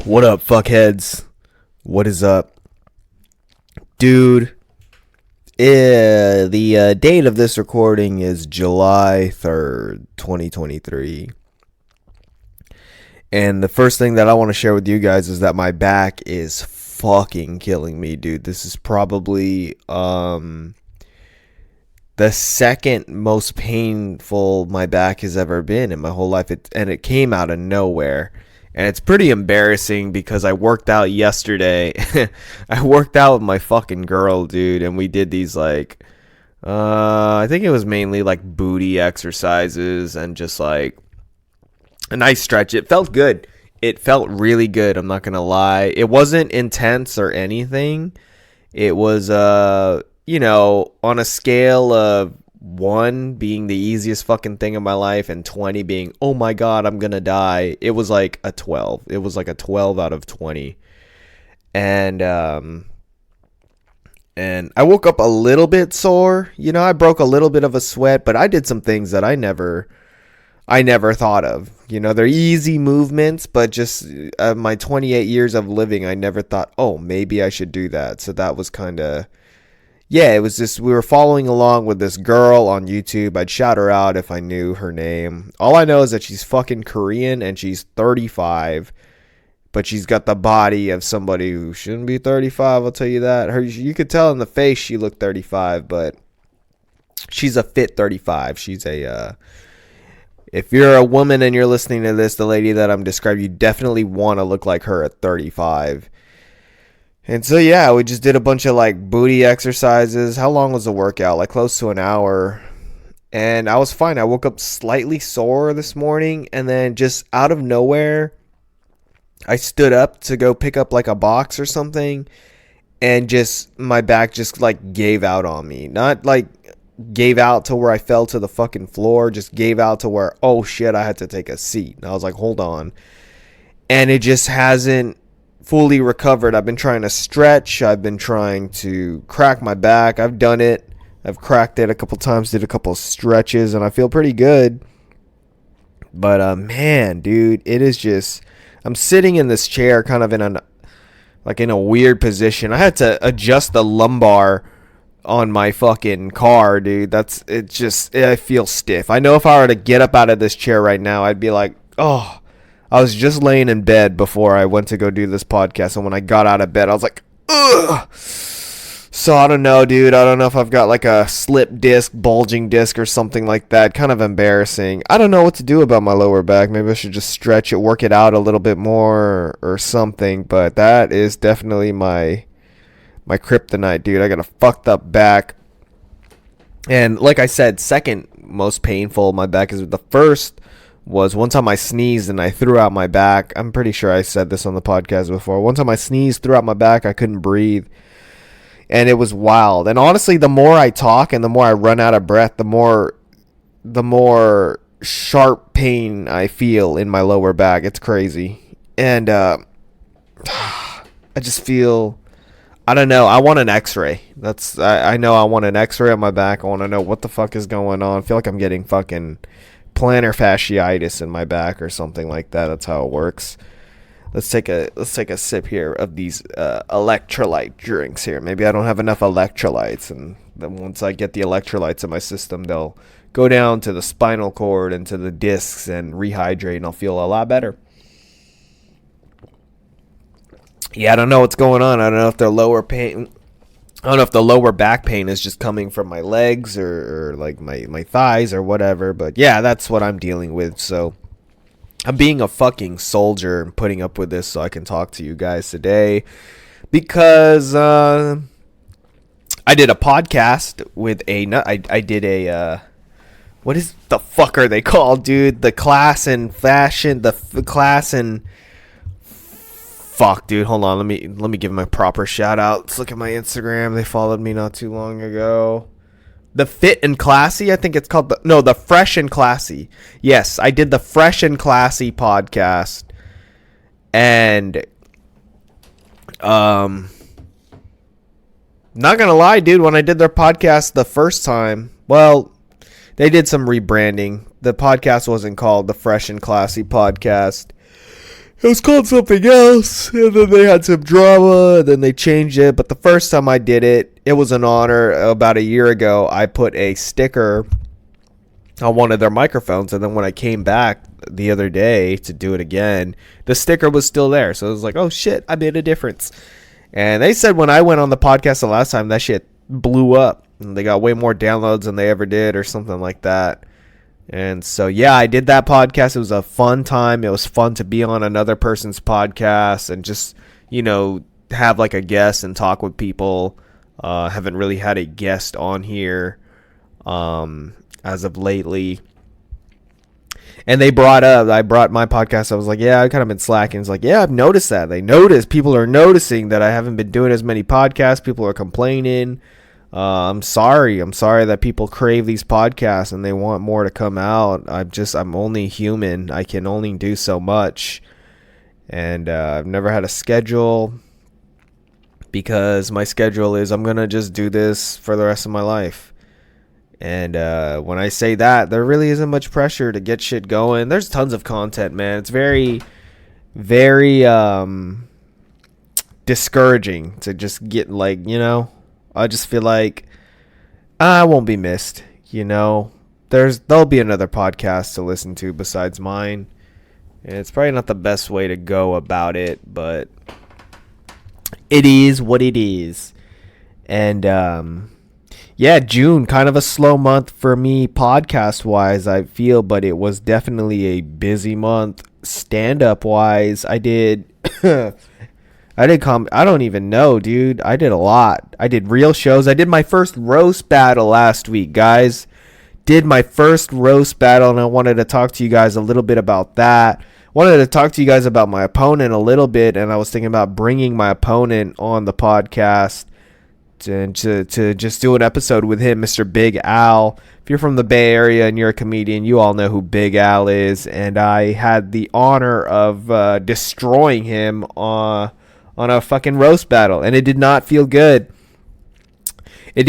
What up, fuckheads? What is up? Dude, the date of this recording is July 3rd, 2023. And the first thing that I want to share with you guys is that my back is fucking killing me, dude. This is probably the second most painful my back has ever been in my whole life. And it came out of nowhere. And it's pretty embarrassing because I worked out yesterday. I worked out with my fucking girl, dude. And we did these I think it was mainly like booty exercises and just like a nice stretch. It felt good. It felt really good. I'm not going to lie. It wasn't intense or anything. It was, on a scale of 1 being the easiest fucking thing in my life and 20 being, oh my God, I'm going to die. It was like a 12. It was like a 12 out of 20. And I woke up a little bit sore. I broke a little bit of a sweat, but I did some things that I never thought of. They're easy movements, but just my 28 years of living, I never thought, oh, maybe I should do that. So that was kind of, yeah, it was just, we were following along with this girl on YouTube. I'd shout her out if I knew her name. All I know is that she's fucking Korean and she's 35, but she's got the body of somebody who shouldn't be 35, I'll tell you that. You could tell in the face she looked 35, but she's a fit 35. She's if you're a woman and you're listening to this, the lady that I'm describing, you definitely want to look like her at 35. And so, yeah, we just did a bunch of like booty exercises. How long was the workout? Like close to an hour. And I was fine. I woke up slightly sore this morning. And then just out of nowhere, I stood up to go pick up like a box or something. And just my back just like gave out on me. Not like gave out to where I fell to the fucking floor. Just gave out to where, oh shit, I had to take a seat. And I was like, hold on. And it just hasn't fully recovered. I've been trying to stretch. I've been trying to crack my back. I've done it. I've cracked it a couple times, did a couple stretches, and I feel pretty good. But man, dude, it is just, I'm sitting in this chair kind of in a weird position. I had to adjust the lumbar on my fucking car, dude. I feel stiff. I know if I were to get up out of this chair right now, I'd be like, oh, I was just laying in bed before I went to go do this podcast, and when I got out of bed, I was like, ugh. So I don't know, dude. I don't know if I've got like a slip disc, bulging disc, or something like that. Kind of embarrassing. I don't know what to do about my lower back. Maybe I should just stretch it, work it out a little bit more, or something. But that is definitely my kryptonite, dude. I got a fucked up back. And like I said, second most painful my back is. The first was one time I sneezed and I threw out my back. I'm pretty sure I said this on the podcast before. One time I sneezed, threw out my back. I couldn't breathe. And it was wild. And honestly, the more I talk and the more I run out of breath, the more sharp pain I feel in my lower back. It's crazy. And I just feel, I don't know. I want an x-ray. I know I want an x-ray on my back. I want to know what the fuck is going on. I feel like I'm getting fucking plantar fasciitis in my back or something like that. That's how it works. Let's take a sip here of these electrolyte drinks here. Maybe I don't have enough electrolytes, and then once I get the electrolytes in my system, they'll go down to the spinal cord and to the discs and rehydrate, and I'll feel a lot better. Yeah, I don't know what's going on. I don't know if the lower back pain is just coming from my legs or like my thighs or whatever. But yeah, that's what I'm dealing with. So I'm being a fucking soldier and putting up with this so I can talk to you guys today. Because I did a podcast with I did a what is the fuck are they called, dude? The class in fashion, the class in, fuck, dude, hold on. Let me give them a proper shout out. Let's look at my Instagram. They followed me not too long ago. The Fit and Classy, I think it's called. The Fresh and Classy. Yes, I did the Fresh and Classy podcast. And not gonna lie, dude, when I did their podcast the first time, well, they did some rebranding. The podcast wasn't called the Fresh and Classy podcast. It was called something else, and then they had some drama, and then they changed it. But the first time I did it, it was an honor. About a year ago, I put a sticker on one of their microphones, and then when I came back the other day to do it again, the sticker was still there. So it was like, oh shit, I made a difference. And they said when I went on the podcast the last time, that shit blew up, and they got way more downloads than they ever did, or something like that. And so, yeah, I did that podcast. It was a fun time. It was fun to be on another person's podcast and just, have like a guest and talk with people. Haven't really had a guest on here as of lately. And I brought my podcast. I was like, yeah, I've kind of been slacking. It's like, yeah, I've noticed that. People are noticing that I haven't been doing as many podcasts. People are complaining. I'm sorry that people crave these podcasts and they want more to come out. I'm only human. I can only do so much. And I've never had a schedule, because my schedule is I'm going to just do this for the rest of my life. And when I say that, there really isn't much pressure to get shit going. There's tons of content, man. It's very, very discouraging to just get I just feel like I won't be missed. There'll be another podcast to listen to besides mine. And it's probably not the best way to go about it, but it is what it is. And June, kind of a slow month for me podcast wise, I feel, but it was definitely a busy month stand up wise. I did I don't even know, dude. I did a lot. I did real shows. I did my first roast battle last week, guys. Did my first roast battle, and I wanted to talk to you guys a little bit about that. Wanted to talk to you guys about my opponent a little bit, and I was thinking about bringing my opponent on the podcast to just do an episode with him, Mr. Big Al. If you're from the Bay Area and you're a comedian, you all know who Big Al is, and I had the honor of destroying him on a fucking roast battle, and it did not feel good. I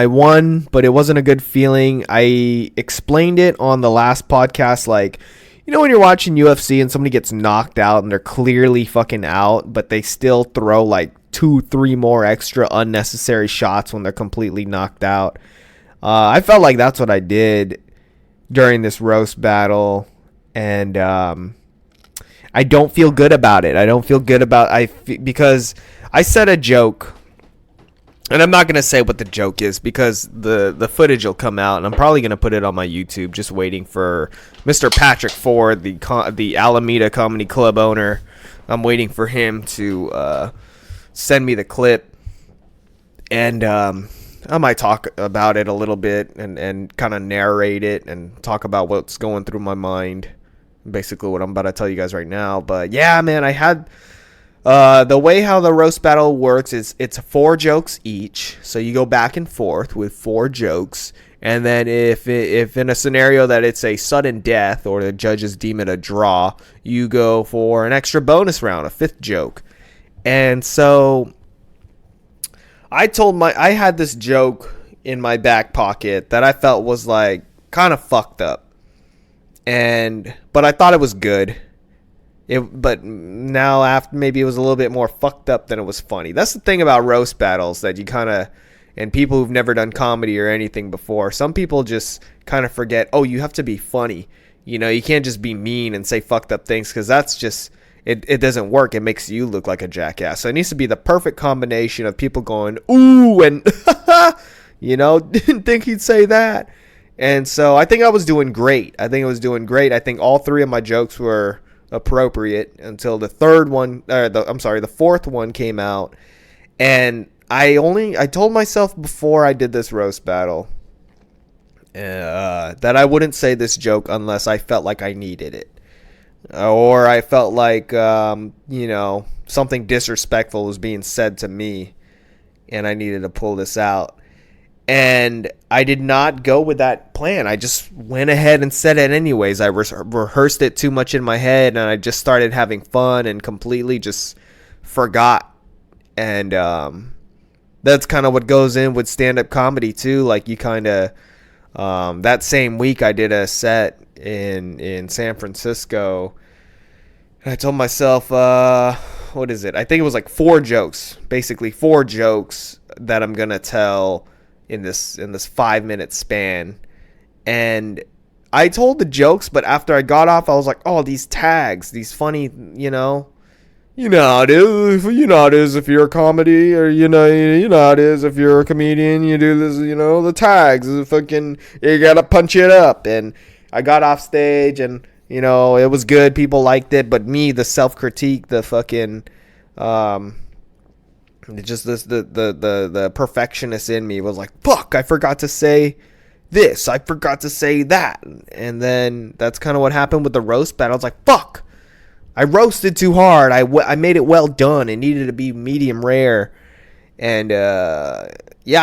won, but it wasn't a good feeling. I explained it on the last podcast, like, when you're watching UFC and somebody gets knocked out and they're clearly fucking out, but they still throw like 2-3 more extra unnecessary shots when they're completely knocked out. I felt like that's what I did during this roast battle, and I don't feel good about it. Because I said a joke, and I'm not going to say what the joke is because the footage will come out, and I'm probably going to put it on my YouTube, just waiting for Mr. Patrick Ford, the Alameda Comedy Club owner. I'm waiting for him to send me the clip, and I might talk about it a little bit and kind of narrate it and talk about what's going through my mind. Basically what I'm about to tell you guys right now. But yeah, man, I had the way how the roast battle works is it's 4 jokes each, so you go back and forth with 4 jokes, and then if in a scenario that it's a sudden death or the judges deem it a draw, you go for an extra bonus round, a 5th joke. And so I had this joke in my back pocket that I felt was like kind of fucked up. But I thought it was good. But now after, maybe it was a little bit more fucked up than it was funny. That's the thing about roast battles, that you kind of, and people who've never done comedy or anything before, some people just kind of forget, oh, you have to be funny. You can't just be mean and say fucked up things, because that's just, it doesn't work. It makes you look like a jackass. So it needs to be the perfect combination of people going, ooh, and didn't think he'd say that. And so I think I was doing great. I think all 3 of my jokes were appropriate until the fourth one came out. And I told myself before I did this roast battle that I wouldn't say this joke unless I felt like I needed it. Or I felt like, something disrespectful was being said to me and I needed to pull this out. And I did not go with that plan. I just went ahead and said it anyways. I rehearsed it too much in my head, and I just started having fun and completely just forgot. And that's kind of what goes in with stand-up comedy too. Like, you kind of That same week, I did a set in San Francisco. And I told myself, what is it? I think it was like 4 jokes, basically 4 jokes that I'm gonna tell in this 5-minute span. And I told the jokes, but after I got off, I was like, oh, these tags, these funny, you know how it is. You know how it is if you're a comedy, or you know how it is if you're a comedian. You do this, the tags. Fucking, you gotta punch it up. And I got off stage, and it was good. People liked it, but me, the self critique, the fucking, just this, the perfectionist in me was like, fuck, I forgot to say this. I forgot to say that. And then that's kind of what happened with the roast battle. I was like, fuck. I roasted too hard. I made it well done. It needed to be medium rare. And, I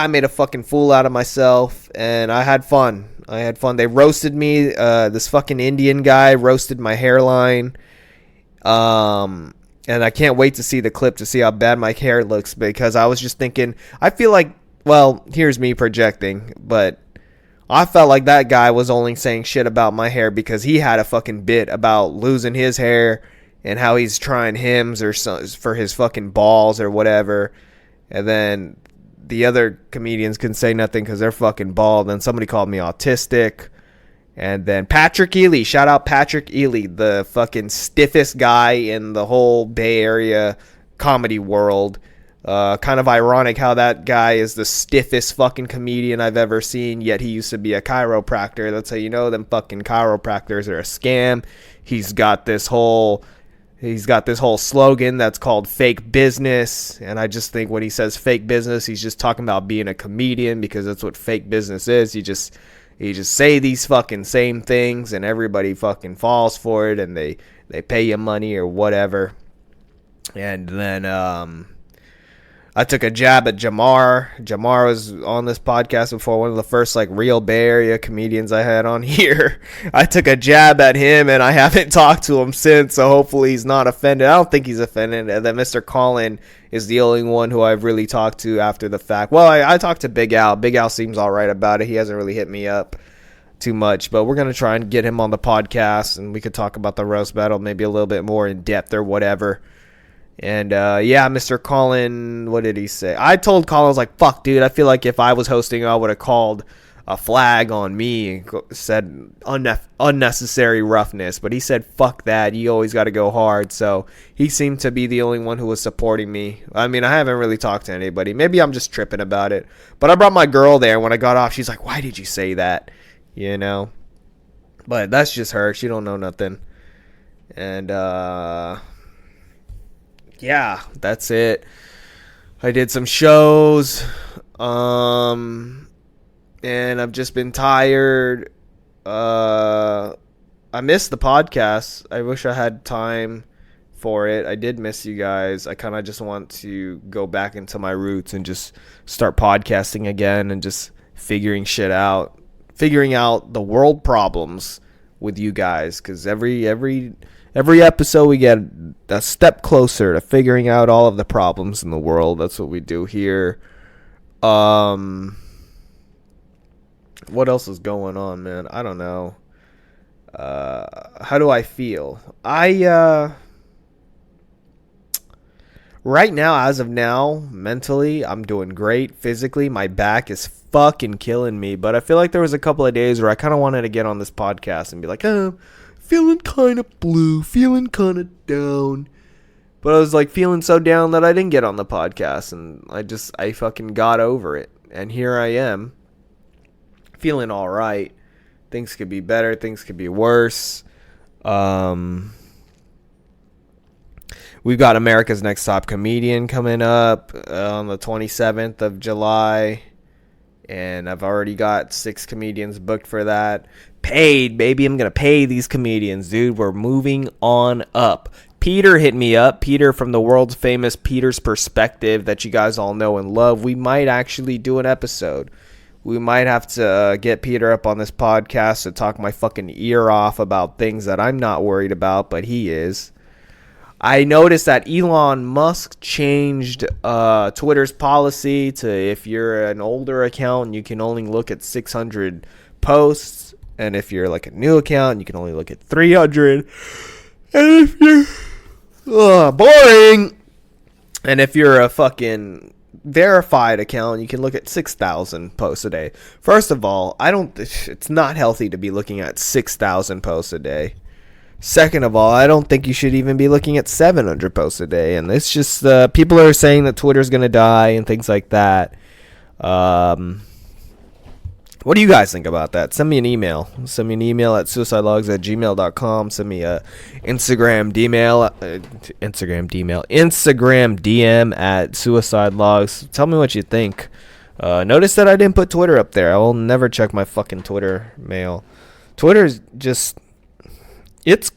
made a fucking fool out of myself. And I had fun. They roasted me. This fucking Indian guy roasted my hairline. And I can't wait to see the clip to see how bad my hair looks. Because I was just thinking, I feel like, well, here's me projecting. But I felt like that guy was only saying shit about my hair because he had a fucking bit about losing his hair. And how he's trying Hims or for his fucking balls or whatever. And then the other comedians couldn't say nothing because they're fucking bald. And somebody called me autistic. And then Patrick Ely. Shout out Patrick Ely. The fucking stiffest guy in the whole Bay Area comedy world. Kind of ironic how that guy is the stiffest fucking comedian I've ever seen. Yet he used to be a chiropractor. That's how you know them fucking chiropractors are a scam. He's got this whole slogan that's called fake business. And I just think when he says fake business, he's just talking about being a comedian, because that's what fake business is. You just say these fucking same things and everybody fucking falls for it, and they pay you money or whatever. And then I took a jab at Jamar. Jamar was on this podcast before, one of the first real Bay Area comedians I had on here. I took a jab at him, and I haven't talked to him since, so hopefully he's not offended. I don't think he's offended. And then Mr. Colin is the only one who I've really talked to after the fact. Well, I talked to Big Al. Big Al seems all right about it. He hasn't really hit me up too much, but we're going to try and get him on the podcast, and we could talk about the roast battle maybe a little bit more in depth or whatever. And, Mr. Colin, what did he say? I told Colin, I was like, fuck, dude, I feel like if I was hosting, I would have called a flag on me and said unnecessary roughness. But he said, fuck that, you always got to go hard. So he seemed to be the only one who was supporting me. I mean, I haven't really talked to anybody. Maybe I'm just tripping about it. But I brought my girl there. When I got off, she's like, why did you say that? But that's just her. She don't know nothing. And, yeah, that's it. I did some shows, and I've just been tired. I missed the podcast. I wish I had time for it. I did miss you guys. I kind of just want to go back into my roots and just start podcasting again and just figuring out the world problems with you guys, because every episode we get a step closer to figuring out all of the problems in the world. That's what we do here. What else is going on, man? I don't know. How do I feel? Right now, as of now, mentally, I'm doing great. Physically, my back is fucking killing me. But I feel like there was a couple of days where I kind of wanted to get on this podcast and be like, feeling kind of blue, feeling kind of down. But I was feeling so down that I didn't get on the podcast, and I fucking got over it. And here I am, feeling all right. Things could be better, things could be worse. We've got America's Next Top Comedian coming up on the 27th of July. And I've already got 6 comedians booked for that. Paid, baby. I'm going to pay these comedians, dude. We're moving on up. Peter hit me up. Peter from the world's famous Peter's Perspective that you guys all know and love. We might actually do an episode. We might have to get Peter up on this podcast to talk my fucking ear off about things that I'm not worried about, but he is. I noticed that Elon Musk changed Twitter's policy to, if you're an older account, you can only look at 600 posts. And if you're like a new account, you can only look at 300. And if you're boring. And if you're a fucking verified account, you can look at 6,000 posts a day. First of all, it's not healthy to be looking at 6,000 posts a day. Second of all, I don't think you should even be looking at 700 posts a day. And it's just people are saying that Twitter's going to die and things like that. What do you guys think about that? Send me an email. Send me an email at suicidelogs@gmail.com. Send me a Instagram DM at suicidelogs. Tell me what you think. Notice that I didn't put Twitter up there. I will never check my fucking Twitter mail. Twitter's just... It's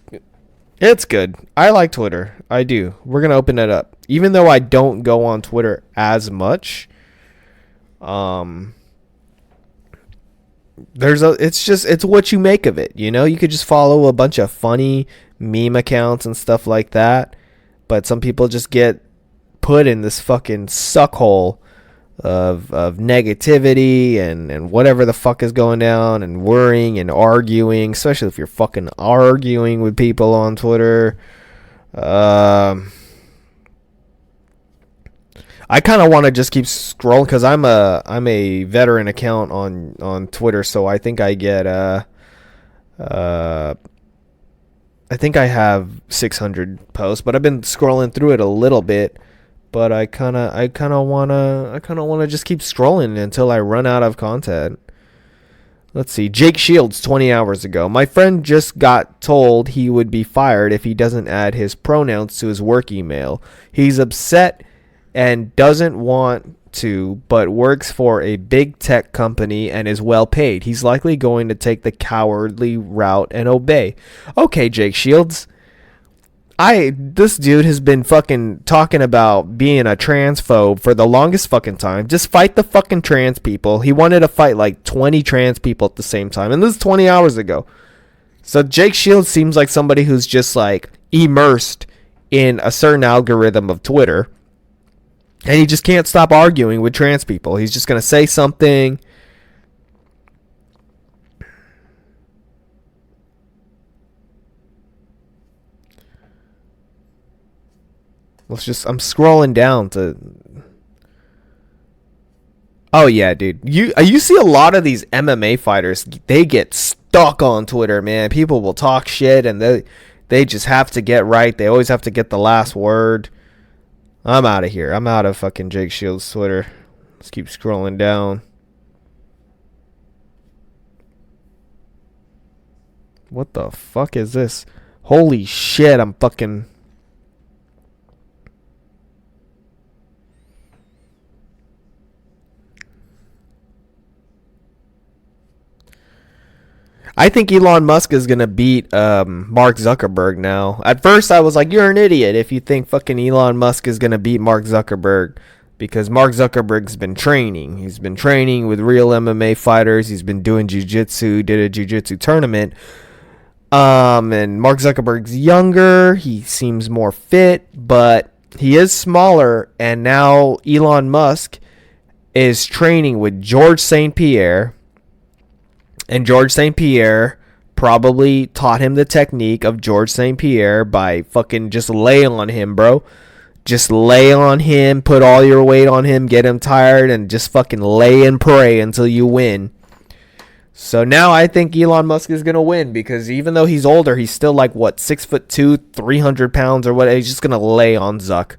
good. I like Twitter. I do. We're going to open it up. Even though I don't go on Twitter as much, it's what you make of it. You know, you could just follow a bunch of funny meme accounts and stuff like that. But some people just get put in this fucking suck hole of negativity and whatever the fuck is going down and worrying and arguing, especially if you're fucking arguing with people on Twitter. I kind of want to just keep scrolling because I'm a veteran account on Twitter, so I think I get I think I have 600 posts, but I've been scrolling through it a little bit. But I kind of wanna just keep scrolling until I run out of content. Let's see. Jake Shields 20 hours ago. My friend just got told he would be fired if he doesn't add his pronouns to his work email. He's upset and doesn't want to, but works for a big tech company and is well paid. He's likely going to take the cowardly route and obey. Okay, Jake Shields. This dude has been fucking talking about being a transphobe for the longest fucking time. Just fight the fucking trans people. He wanted to fight like 20 trans people at the same time. And this is 20 hours ago. So Jake Shields seems like somebody who's just like immersed in a certain algorithm of Twitter. And he just can't stop arguing with trans people. He's just going to say something. I'm scrolling down to... Oh, yeah, dude. You see a lot of these MMA fighters, they get stuck on Twitter, man. People will talk shit, and they just have to get right. They always have to get the last word. I'm out of here. I'm out of fucking Jake Shields' Twitter. Let's keep scrolling down. What the fuck is this? Holy shit, I'm fucking... I think Elon Musk is going to beat Mark Zuckerberg now. At first, I was like, you're an idiot if you think fucking Elon Musk is going to beat Mark Zuckerberg. Because Mark Zuckerberg's been training. He's been training with real MMA fighters. He's been doing jiu-jitsu, did a jiu-jitsu tournament. And Mark Zuckerberg's younger. He seems more fit, but he is smaller. And now Elon Musk is training with George St. Pierre. And George St. Pierre probably taught him the technique of George St. Pierre by fucking just lay on him, bro. Just lay on him, put all your weight on him, get him tired, and just fucking lay and pray until you win. So now I think Elon Musk is going to win because even though he's older, he's still like, what, 6'2", 300 pounds or what? He's just going to lay on Zuck.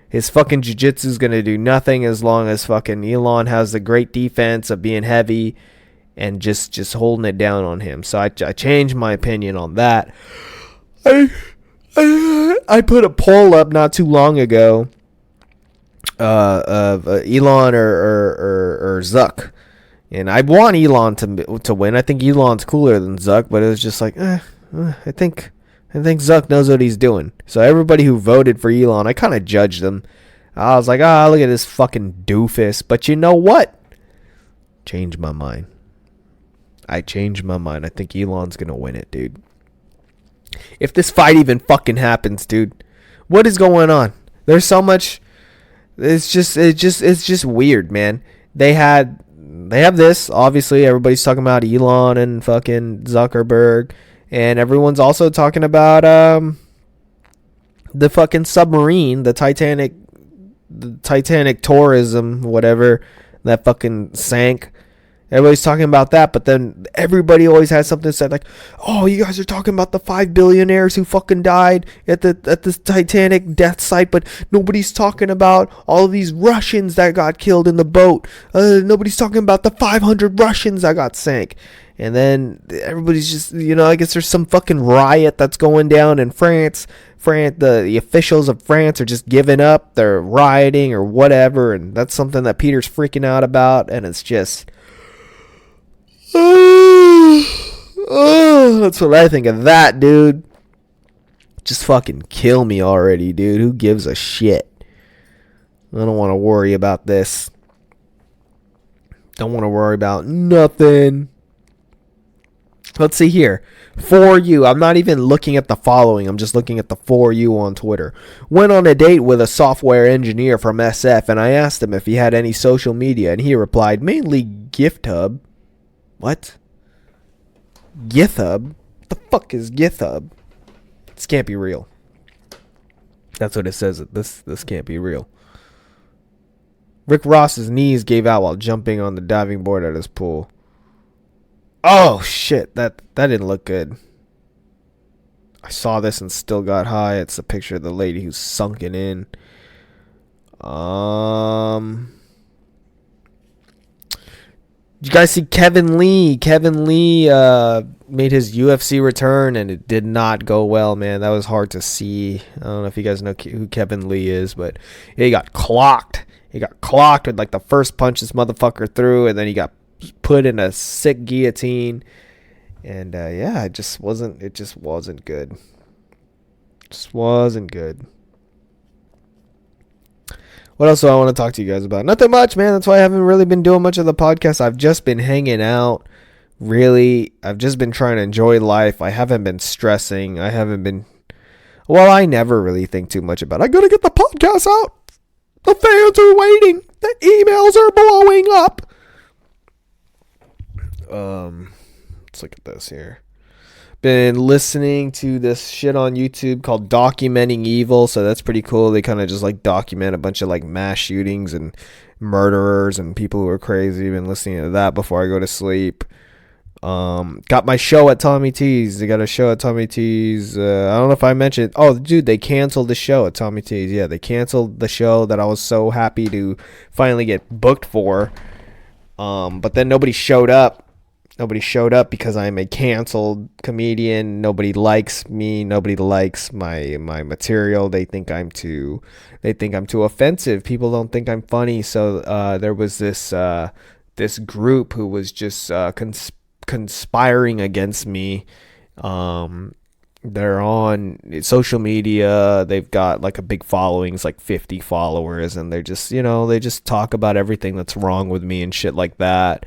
His fucking jiu-jitsu is going to do nothing as long as fucking Elon has the great defense of being heavy and just holding it down on him. So I changed my opinion on that. I put a poll up not too long ago of Elon or Zuck, and I want Elon to win. I think Elon's cooler than Zuck, but it was just like, I think Zuck knows what he's doing. So everybody who voted for Elon, I kind of judged them. I was like, look at this fucking doofus. But you know what? Changed my mind. I changed my mind. I think Elon's going to win it, dude. If this fight even fucking happens, dude. What is going on? There's so much. It's just weird, man. They had they have this. Obviously, everybody's talking about Elon and fucking Zuckerberg, and everyone's also talking about the fucking submarine, the Titanic tourism, whatever, that fucking sank. Everybody's talking about that, but then everybody always has something said like, "Oh, you guys are talking about the 5 billionaires who fucking died at the Titanic death site, but nobody's talking about all of these Russians that got killed in the boat. Nobody's talking about the 500 Russians that got sank." And then everybody's just, I guess there's some fucking riot that's going down in France. The officials of France are just giving up. They're rioting or whatever, and that's something that Peter's freaking out about, and it's just. That's what I think of that, dude. Just fucking kill me already, dude. Who gives a shit? I don't want to worry about this. Don't want to worry about nothing. Let's see here. For you. I'm not even looking at the following. I'm just looking at the for you on Twitter. Went on a date with a software engineer from SF, and I asked him if he had any social media, and he replied, mainly GitHub. What? GitHub? What the fuck is GitHub? This can't be real. That's what it says. This can't be real. Rick Ross's knees gave out while jumping on the diving board at his pool. Oh shit, that didn't look good. I saw this and still got high. It's a picture of the lady who's sunken in. Did you guys see Kevin Lee? Kevin Lee made his UFC return, and it did not go well, man. That was hard to see. I don't know if you guys know who Kevin Lee is, but he got clocked. He got clocked with like the first punch this motherfucker threw, and then he got put in a sick guillotine. And it just wasn't good. Just wasn't good. What else do I want to talk to you guys about? Nothing much, man. That's why I haven't really been doing much of the podcast. I've just been hanging out. Really, I've just been trying to enjoy life. I haven't been stressing. I never really think too much about it. I gotta get the podcast out. The fans are waiting. The emails are blowing up. Let's look at this here. Been listening to this shit on YouTube called Documenting Evil, so that's pretty cool. They kind of just like document a bunch of like mass shootings and murderers and people who are crazy. Been listening to that before I go to sleep. Got my show at Tommy T's. They got a show at Tommy T's. I don't know if I mentioned. Oh, dude, they canceled the show at Tommy T's. Yeah, they canceled the show that I was so happy to finally get booked for. But then nobody showed up. Nobody showed up because I'm a canceled comedian. Nobody likes me. Nobody likes my material. They think I'm too offensive. People don't think I'm funny. So there was this group who was just conspiring against me. They're on social media. They've got like a big following, it's like 50 followers, and they're just, they just talk about everything that's wrong with me and shit like that.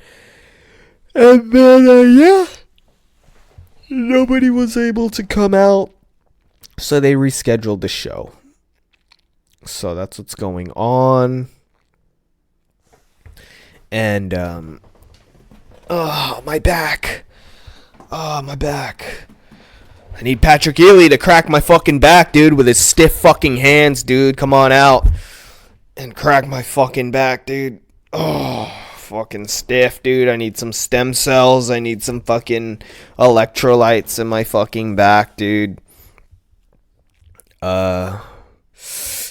And then, nobody was able to come out, so they rescheduled the show. So that's what's going on. And, my back. Oh, my back. I need Patrick Ely to crack my fucking back, dude, with his stiff fucking hands, dude. Come on out and crack my fucking back, dude. Oh, fucking stiff, dude. I need some stem cells. I need some fucking electrolytes in my fucking back, dude.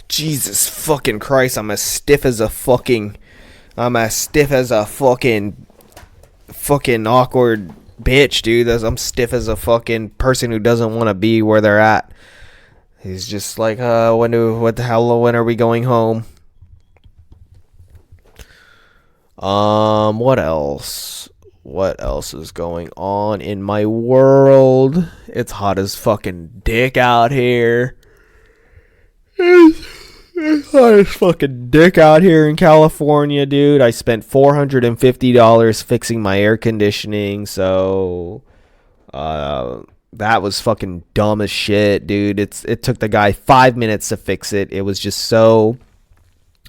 Jesus fucking Christ. I'm as stiff as a fucking awkward bitch, dude. I'm stiff as a fucking person who doesn't want to be where they're at. He's just like, when are we going home? What else? What else is going on in my world? It's hot as fucking dick out here. It's hot as fucking dick out here in California, dude. I spent $450 fixing my air conditioning, so that was fucking dumb as shit, dude. It took the guy 5 minutes to fix it. It was just so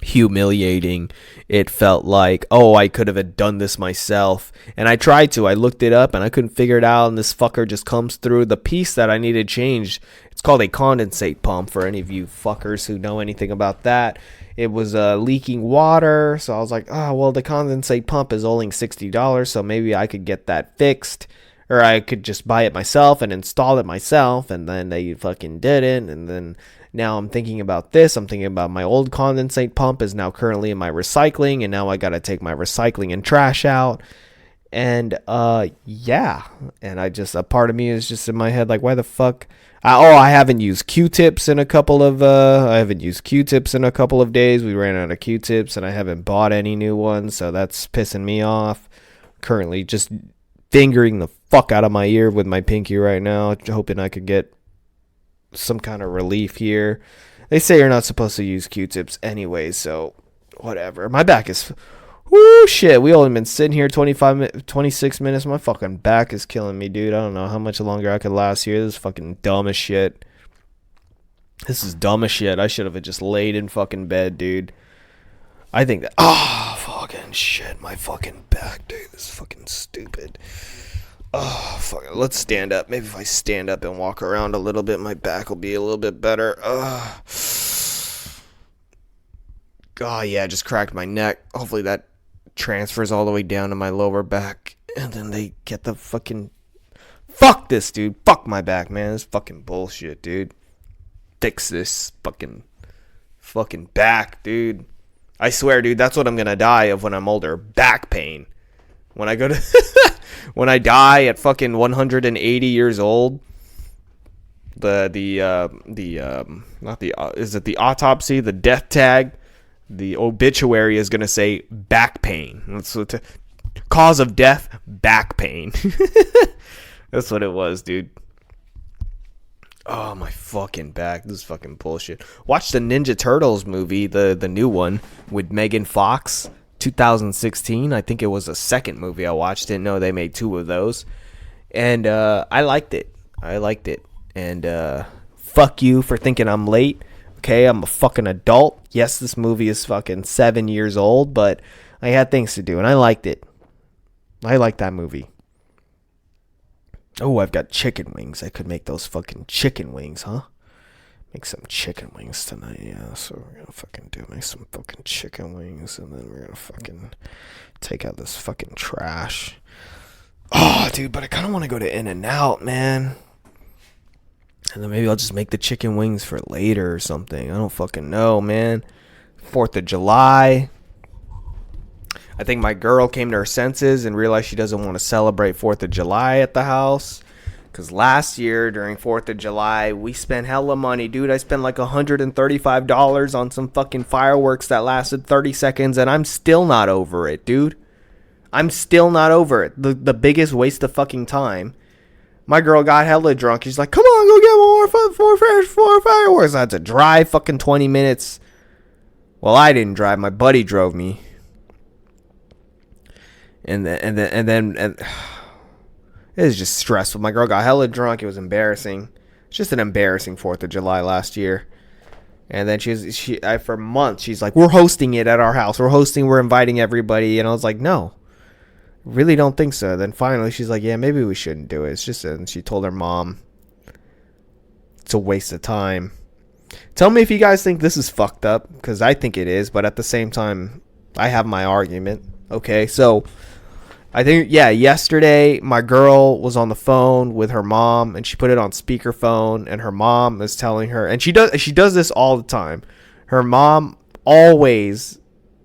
humiliating. It felt like, oh, I could have done this myself. And I tried to. I looked it up and I couldn't figure it out. And this fucker just comes through. The piece that I needed changed, it's called a condensate pump for any of you fuckers who know anything about that. It was leaking water. So I was like, oh, well, the condensate pump is only $60. So maybe I could get that fixed. Or I could just buy it myself and install it myself. And then they fucking didn't. And then now I'm thinking about this. I'm thinking about my old condensate pump is now currently in my recycling. And now I got to take my recycling and trash out. And yeah. And a part of me is just in my head like, why the fuck? I haven't used Q-tips in a couple of days. We ran out of Q-tips and I haven't bought any new ones. So that's pissing me off. Currently just fingering the fuck out of my ear with my pinky right now, hoping I could get some kind of relief here. They say you're not supposed to use Q-tips anyway, so whatever. My back is, whoo, shit. We only been sitting here 26 minutes. My fucking back is killing me, dude. I don't know how much longer I could last here. This is fucking dumb as shit. This is dumb as shit. I should have just laid in fucking bed, dude. I think that, fucking shit, my fucking back, dude. This is fucking stupid. Oh, fuck it. Let's stand up. Maybe if I stand up and walk around a little bit, my back will be a little bit better. Oh, yeah, I just cracked my neck. Hopefully that transfers all the way down to my lower back. And then they get the fucking... Fuck this, dude. Fuck my back, man. This is fucking bullshit, dude. Fix this fucking back, dude. I swear, dude, that's what I'm gonna die of when I'm older. Back pain. When I go to... when I die at fucking 180 years old, is it the autopsy, the death tag, the obituary is gonna say back pain. That's what cause of death, back pain. That's what it was, dude. Oh, my fucking back. This is fucking bullshit. Watch the Ninja Turtles movie, the new one with Megan Fox, 2016. I think it was the second movie I watched. Didn't know they made two of those. And I liked it. And fuck you for thinking I'm late. Okay, I'm a fucking adult. Yes, this movie is fucking 7 years old, but I had things to do, and I liked it. I liked that movie. Oh, I've got chicken wings. I could make those fucking chicken wings, huh? Make some chicken wings tonight, yeah. So we're gonna fucking make some fucking chicken wings, and then we're gonna fucking take out this fucking trash. Oh, dude, but I kind of want to go to In-N-Out, man. And then maybe I'll just make the chicken wings for later or something. I don't fucking know, man. 4th of July. I think my girl came to her senses and realized she doesn't want to celebrate 4th of July at the house. Because last year during 4th of July, we spent hella money, dude. I spent like $135 on some fucking fireworks that lasted 30 seconds, and I'm still not over it, dude. I'm still not over it. The biggest waste of fucking time. My girl got hella drunk. She's like, come on, go get more fireworks. I had to drive fucking 20 minutes. Well, I didn't drive. My buddy drove me. And then it was just stressful. My girl got hella drunk. It was embarrassing. It's just an embarrassing 4th of July last year. And then for months, she's like, we're hosting it at our house. We're inviting everybody. And I was like, no, really don't think so. Then finally, she's like, yeah, maybe we shouldn't do it. It's just, and she told her mom, it's a waste of time. Tell me if you guys think this is fucked up, because I think it is. But at the same time, I have my argument. Okay, so I think, yeah, yesterday my girl was on the phone with her mom and she put it on speakerphone, and her mom is telling her, and she does this all the time. Her mom always,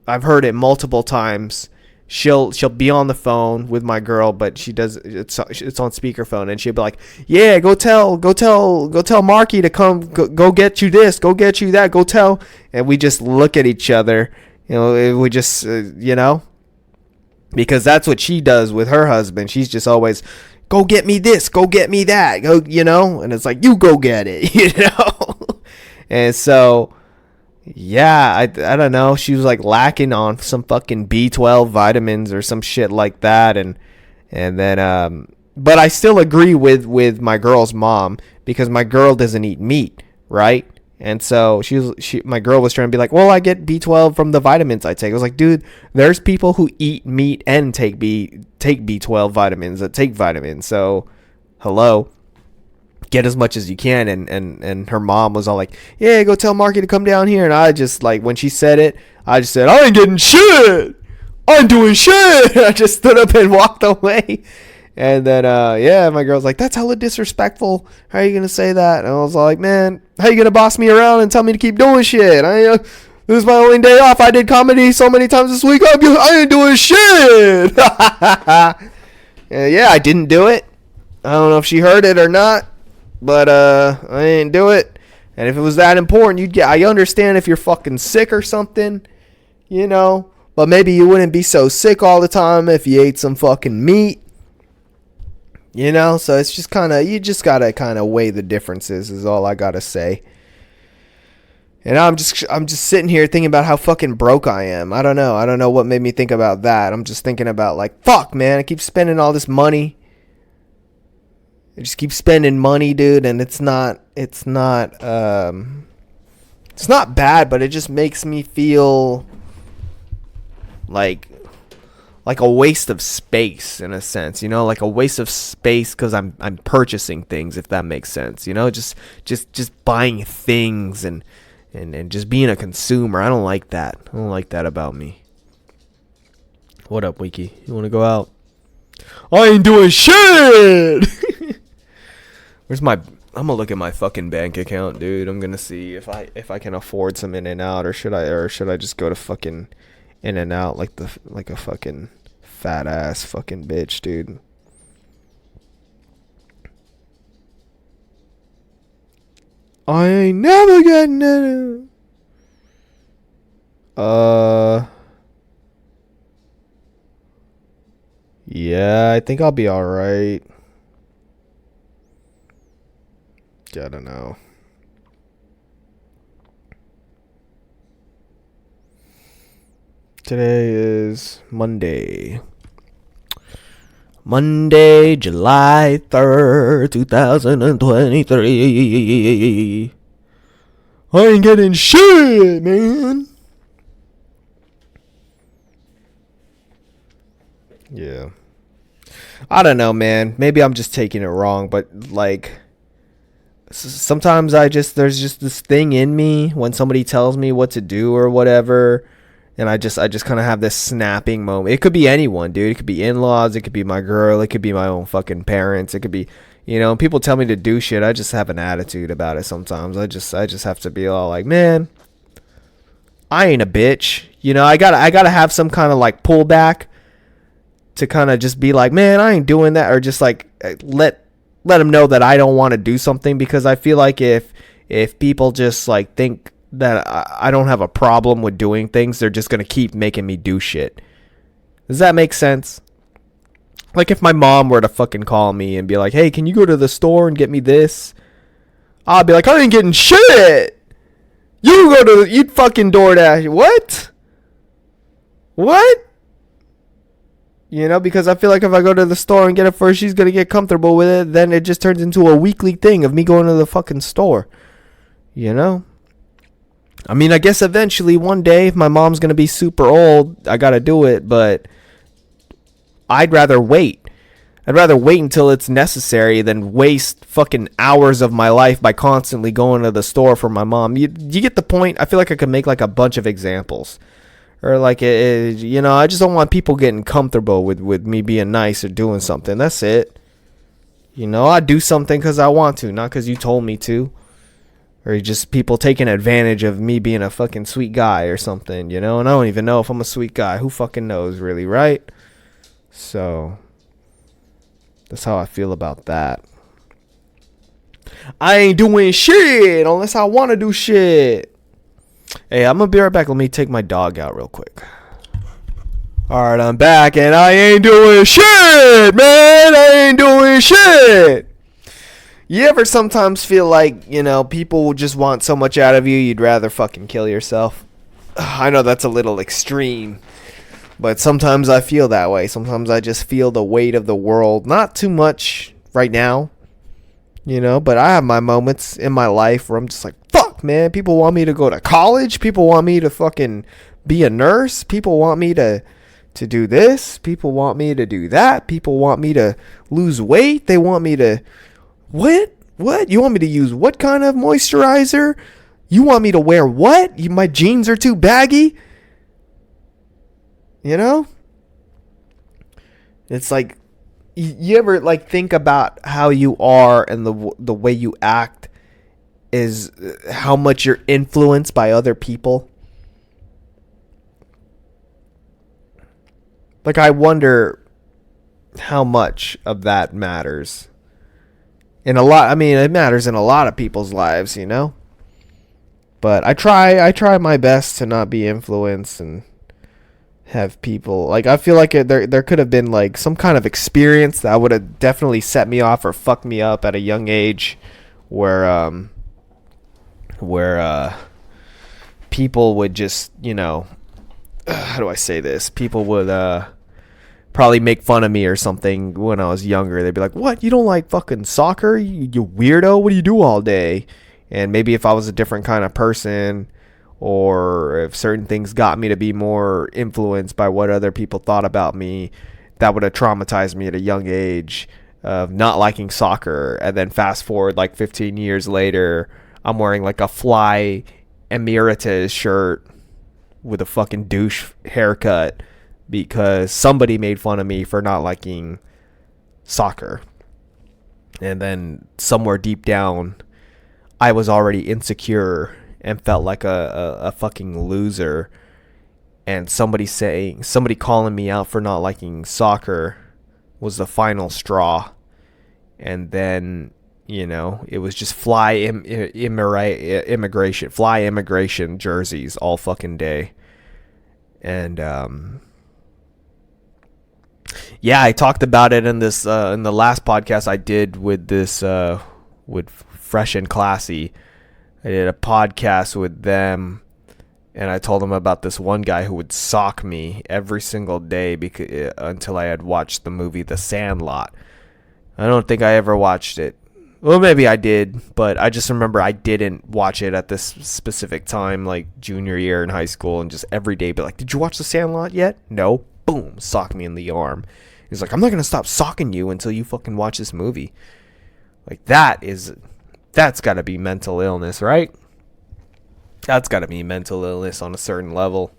I've heard it multiple times, she'll be on the phone with my girl, but it's on speakerphone, and she'll be like, yeah, go tell Marky to come, go get you this, go get you that, go tell. And we just look at each other, we just, because that's what she does with her husband. She's just always, go get me this, go get me that, go, and it's like, you go get it, And so, yeah, I don't know. She was like lacking on some fucking B12 vitamins or some shit like that. And then, but I still agree with my girl's mom, because my girl doesn't eat meat, right? And so my girl was trying to be like, well, I get B12 from the vitamins I take. I was like, dude, there's people who eat meat and take B12 vitamins that take vitamins. So, hello, get as much as you can. And her mom was all like, yeah, go tell Marky to come down here. And I just, like, when she said it, I just said, I ain't getting shit. I'm doing shit. I just stood up and walked away. And then, my girl's like, that's hella disrespectful. How are you going to say that? And I was like, man, how you going to boss me around and tell me to keep doing shit? This is my only day off. I did comedy so many times this week. I ain't doing shit. Yeah, I didn't do it. I don't know if she heard it or not, but I didn't do it. And if it was that important, I understand if you're fucking sick or something, but maybe you wouldn't be so sick all the time if you ate some fucking meat. So it's just you just gotta kind of weigh the differences is all I gotta say. And I'm just sitting here thinking about how fucking broke I am. I don't know what made me think about that. I'm just thinking about like, fuck, man, I keep spending all this money. I just keep spending money, dude, and it's not bad, but it just makes me feel like a waste of space in a sense, like a waste of space because I'm purchasing things, if that makes sense, just buying things and just being a consumer. I don't like that. I don't like that about me. What up, Wiki? You want to go out? I ain't doing shit. I'm gonna look at my fucking bank account, dude. I'm gonna see if I can afford some In-N-Out, or should I just go to fucking In-N-Out like a fucking fat ass fucking bitch, dude. I ain't never getting it. Yeah, I think I'll be alright. I don't know. Today is Monday, July 3rd, 2023. I ain't getting shit, man. Yeah. I don't know, man. Maybe I'm just taking it wrong, but like sometimes there's just this thing in me when somebody tells me what to do or whatever. And I just kind of have this snapping moment. It could be anyone, dude. It could be in-laws. It could be my girl. It could be my own fucking parents. It could be, people tell me to do shit. I just have an attitude about it sometimes. I just have to be all like, man, I ain't a bitch. I gotta have some kind of like pullback to kind of just be like, man, I ain't doing that, or just like let them know that I don't want to do something, because I feel like if people just like think that I don't have a problem with doing things, they're just going to keep making me do shit. Does that make sense? Like if my mom were to fucking call me and be like, hey, can you go to the store and get me this? I'll be like, I ain't getting shit. You'd fucking DoorDash. What? Because I feel like if I go to the store and get it first, she's going to get comfortable with it. Then it just turns into a weekly thing of me going to the fucking store. I mean, I guess eventually one day, if my mom's going to be super old, I got to do it, but I'd rather wait. I'd rather wait until it's necessary than waste fucking hours of my life by constantly going to the store for my mom. You get the point? I feel like I could make like a bunch of examples. Or like, I just don't want people getting comfortable with me being nice or doing something. That's it. I do something because I want to, not because you told me to. Or just people taking advantage of me being a fucking sweet guy or something, And I don't even know if I'm a sweet guy. Who fucking knows, really, right? So, that's how I feel about that. I ain't doing shit unless I want to do shit. Hey, I'm going to be right back. Let me take my dog out real quick. Alright, I'm back, and I ain't doing shit, man. I ain't doing shit. You ever sometimes feel like, people just want so much out of you, you'd rather fucking kill yourself? I know that's a little extreme, but sometimes I feel that way. Sometimes I just feel the weight of the world. Not too much right now, but I have my moments in my life where I'm just like, fuck, man. People want me to go to college. People want me to fucking be a nurse. People want me to do this. People want me to do that. People want me to lose weight. They want me to... What? You want me to use what kind of moisturizer? You want me to wear what? My jeans are too baggy? You know? It's like, you ever like think about how you are and the way you act is how much you're influenced by other people? Like, I wonder how much of that matters. In a lot, I mean, it matters in a lot of people's lives, you know? But I try my best to not be influenced and have people, like, I feel like there could have been like some kind of experience that would have definitely set me off or fucked me up at a young age where people would just, you know, how do I say this? People would probably make fun of me or something when I was younger. They'd be like, "What? You don't like fucking soccer? You weirdo? What do you do all day?" And maybe if I was a different kind of person, or if certain things got me to be more influenced by what other people thought about me, that would have traumatized me at a young age of not liking soccer. And then fast forward like 15 years later, I'm wearing like a fly emeritus shirt with a fucking douche haircut because somebody made fun of me for not liking soccer. And then somewhere deep down, I was already insecure and felt like a fucking loser. And somebody calling me out for not liking soccer was the final straw. And then, you know, it was just fly immigration jerseys all fucking day. And yeah, I talked about it in this in the last podcast I did with this with Fresh and Classy. I did a podcast with them, and I told them about this one guy who would sock me every single day until I had watched the movie The Sandlot. I don't think I ever watched it. Well, maybe I did, but I just remember I didn't watch it at this specific time, like junior year in high school, and just every day be like, "Did you watch The Sandlot yet?" No. Boom, sock me in the arm. He's like, "I'm not going to stop socking you until you fucking watch this movie." Like, that's got to be mental illness, right? That's got to be mental illness on a certain level.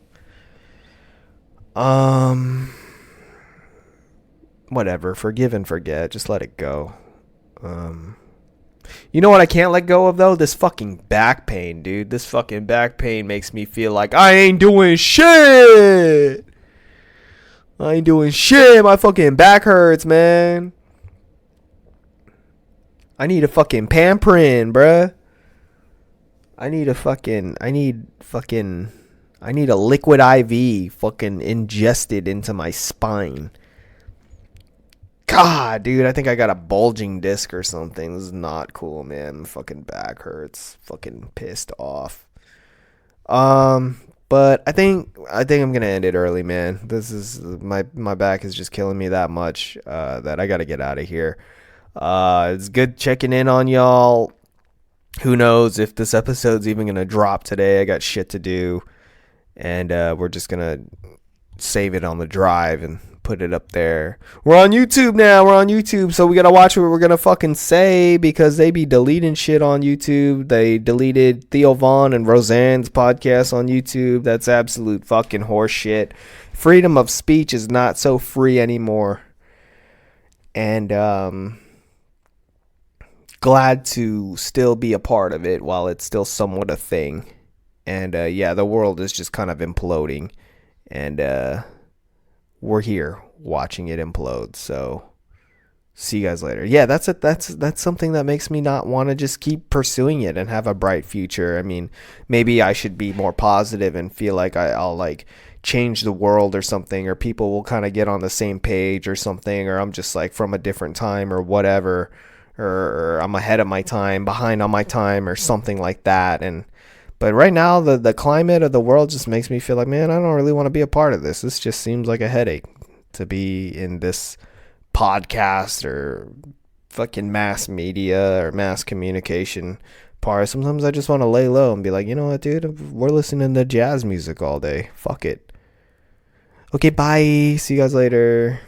Whatever, forgive and forget, just let it go. You know what I can't let go of, though? This fucking back pain, dude. This fucking back pain makes me feel like I ain't doing shit. I ain't doing shit. My fucking back hurts, man. I need a fucking pamprin, bruh. I need a liquid IV fucking ingested into my spine. God, dude, I think I got a bulging disc or something. This is not cool, man. My fucking back hurts. Fucking pissed off. But I think I'm gonna end it early, man. This is my back is just killing me that much that I gotta get out of here. It's good checking in on y'all. Who knows if this episode's even gonna drop today? I got shit to do, and we're just gonna save it on the drive and put it up there. We're on YouTube now. We're on YouTube, so we gotta watch what we're gonna fucking say because they be deleting shit on YouTube. They deleted Theo Vaughn and Roseanne's podcast on YouTube. That's absolute fucking horse shit. Freedom of speech is not so free anymore. And glad to still be a part of it while it's still somewhat a thing. And yeah, the world is just kind of imploding, and we're here watching it implode. So see you guys later. Yeah, that's something that makes me not want to just keep pursuing it and have a bright future. I mean, maybe I should be more positive and feel like I'll like change the world or something, or people will kind of get on the same page or something, or I'm just like from a different time or whatever, or I'm ahead of my time, behind on my time, or something like that. But right now, the climate of the world just makes me feel like, man, I don't really want to be a part of this. This just seems like a headache to be in this podcast or fucking mass media or mass communication part. Sometimes I just want to lay low and be like, you know what, dude? We're listening to jazz music all day. Fuck it. Okay, bye. See you guys later.